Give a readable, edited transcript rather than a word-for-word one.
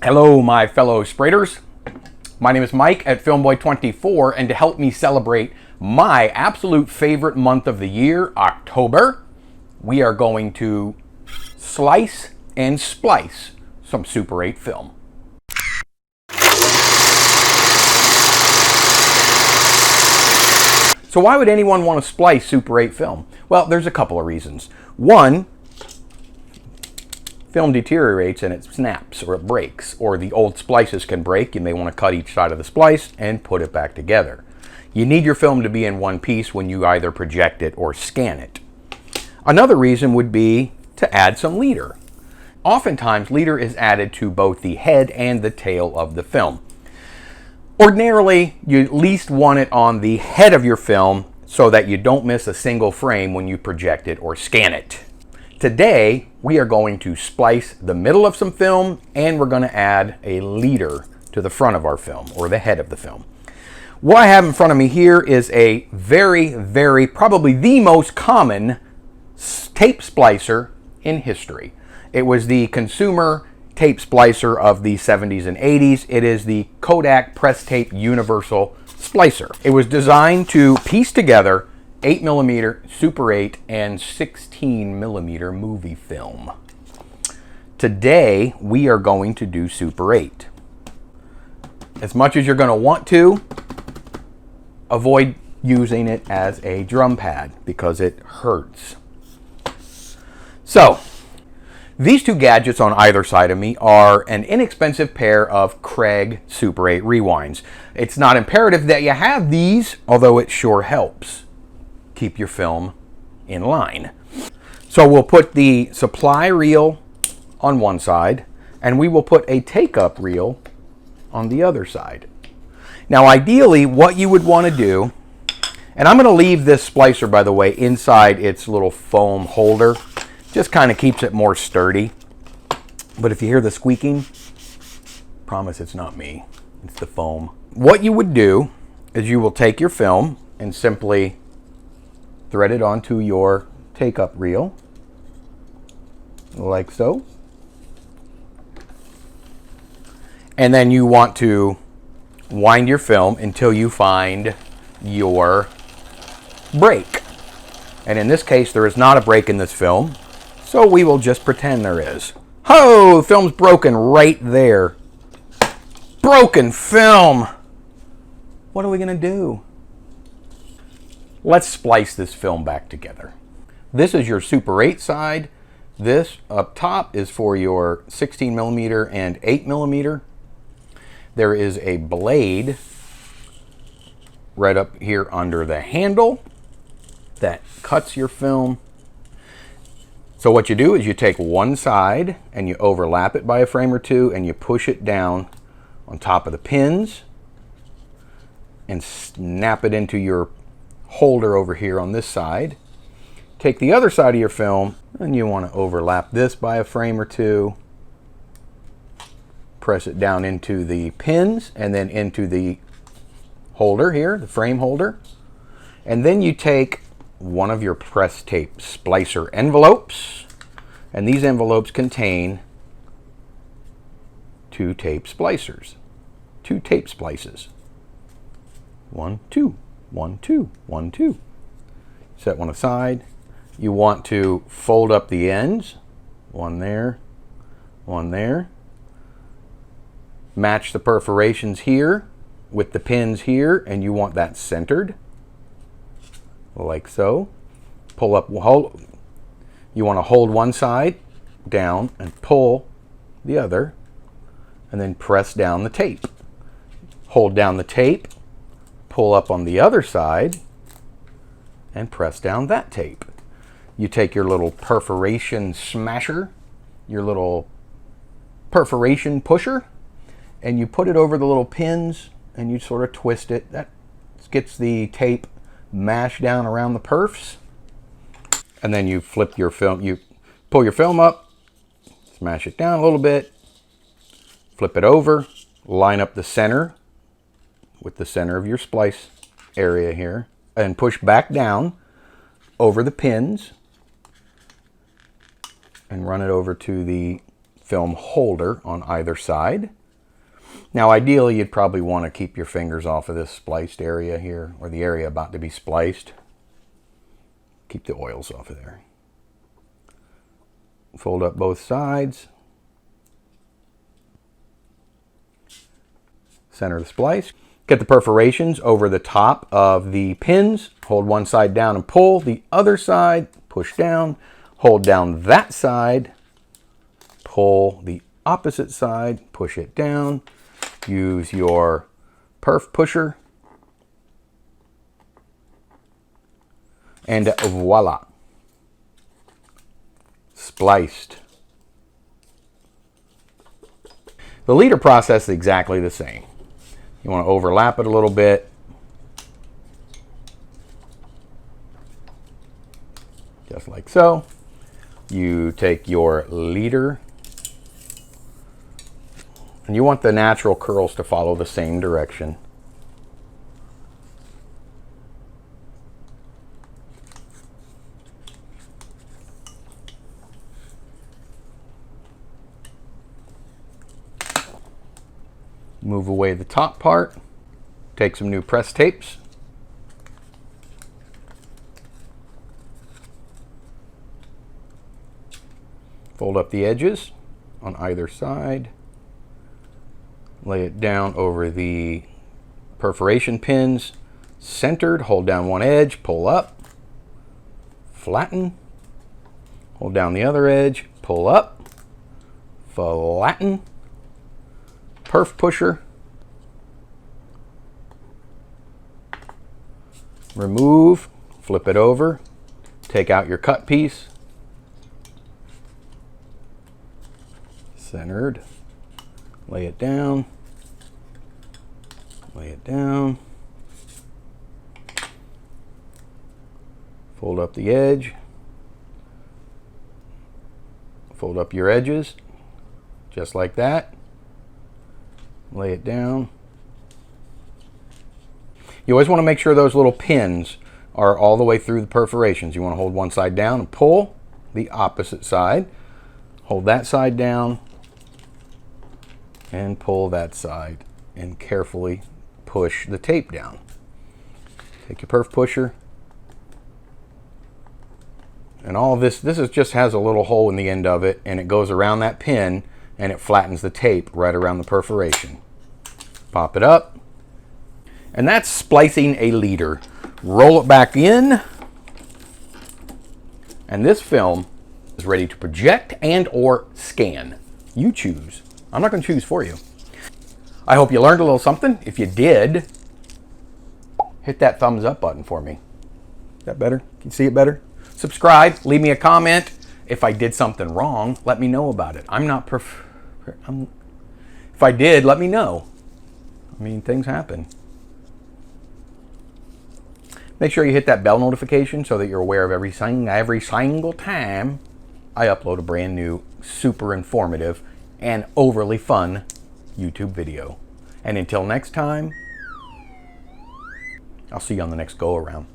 Hello, my fellow spraders. My name is Mike at Filmboy24, and to help me celebrate my absolute favorite month of the year, October, we are going to slice and splice some Super 8 film. So why would anyone want to splice Super 8 film? Well, there's a couple of reasons. One, film deteriorates and it snaps or it breaks, or the old splices can break. You may want to cut each side of the splice and put it back together. You need your film to be in one piece when you either project it or scan it. Another reason would be to add some leader. Oftentimes, leader is added to both the head and the tail of the film. Ordinarily, you at least want it on the head of your film so that you don't miss a single frame when you project it or scan it. Today, we are going to splice the middle of some film, and we're going to add a leader to the front of our film, or the head of the film. What I have in front of me here is a very, probably the most common tape splicer in history. It was the consumer tape splicer of the 70s and 80s. It is the KODAK Presstape Universal Splicer. It was designed to piece together 8mm Super 8 and 16mm movie film. Today we are going to do Super 8. As much as you're going to want to, avoid using it as a drum pad because it hurts. So, these two gadgets on either side of me are an inexpensive pair of Craig Super 8 rewinds. It's not imperative that you have these, although it sure helps keep your film in line. So we'll put the supply reel on one side, and we will put a take-up reel on the other side. Now ideally, what you would want to do, and I'm going to leave this splicer, by the way, inside its little foam holder. Just kind of keeps it more sturdy. But if you hear the squeaking, promise it's not me, it's the foam. What you would do is you will take your film and simply thread it onto your take-up reel, like so. And then you want to wind your film until you find your break. And in this case, there is not a break in this film, so we will just pretend there is. Oh, the film's broken right there. Broken film! What are we gonna do? Let's splice this film back together. This is your Super 8 side. This up top is for your 16mm and 8mm. There is a blade right up here under the handle that cuts your film. So what you do is you take one side and you overlap it by a frame or two, and you push it down on top of the pins and snap it into your holder over here on this side. Take the other side of your film and you want to overlap this by a frame or two. Press it down into the pins and then into the holder here, the frame holder. And then you take one of your Presstape splicer envelopes, and these envelopes contain two tape splicers, two tape splices. 1, 2. 1, 2, 1, 2. Set one aside. You want to fold up the ends. One there, one there. Match the perforations here with the pins here, and you want that centered, like so. Pull up, you want to hold one side down and pull the other, and then press down the tape. Hold down the tape, pull up on the other side, and press down that tape. You take your little perforation smasher, your little perforation pusher, and you put it over the little pins, and you sort of twist it. That gets the tape mashed down around the perfs. And then you flip your film, you pull your film up, smash it down a little bit, flip it over, line up the center with the center of your splice area here, and push back down over the pins and run it over to the film holder on either side. Now ideally you'd probably want to keep your fingers off of this spliced area here, or the area about to be spliced. Keep the oils off of there. Fold up both sides. Center the splice. Get the perforations over the top of the pins. Hold one side down and pull. The other side, push down. Hold down that side. Pull the opposite side, push it down. Use your perf pusher. And voila. Spliced. The leader process is exactly the same. You want to overlap it a little bit. Just like so. You take your leader, and you want the natural curls to follow the same direction. Move away the top part. Take some new press tapes. Fold up the edges on either side. Lay it down over the perforation pins. Centered, hold down one edge, pull up. Flatten. Hold down the other edge, pull up. Flatten. Perf pusher. Remove, flip it over. Take out your cut piece. Centered. Lay it down. Lay it down. Fold up the edge. Fold up your edges, just like that. Lay it down. You always want to make sure those little pins are all the way through the perforations. You want to hold one side down and pull the opposite side. Hold that side down and pull that side and carefully push the tape down. Take your perf pusher. And all of this is just has a little hole in the end of it, and it goes around that pin and it flattens the tape right around the perforation. Pop it up. And that's splicing a leader. Roll it back in. And this film is ready to project and or scan. You choose. I'm not going to choose for you. I hope you learned a little something. If you did, hit that thumbs up button for me. Is that better? Can you see it better? Subscribe. Leave me a comment. If I did something wrong, let me know about it. If I did, let me know. I mean, things happen. Make sure you hit that bell notification so that you're aware of every single time I upload a brand new, super informative, and overly fun YouTube video. And until next time, I'll see you on the next go around.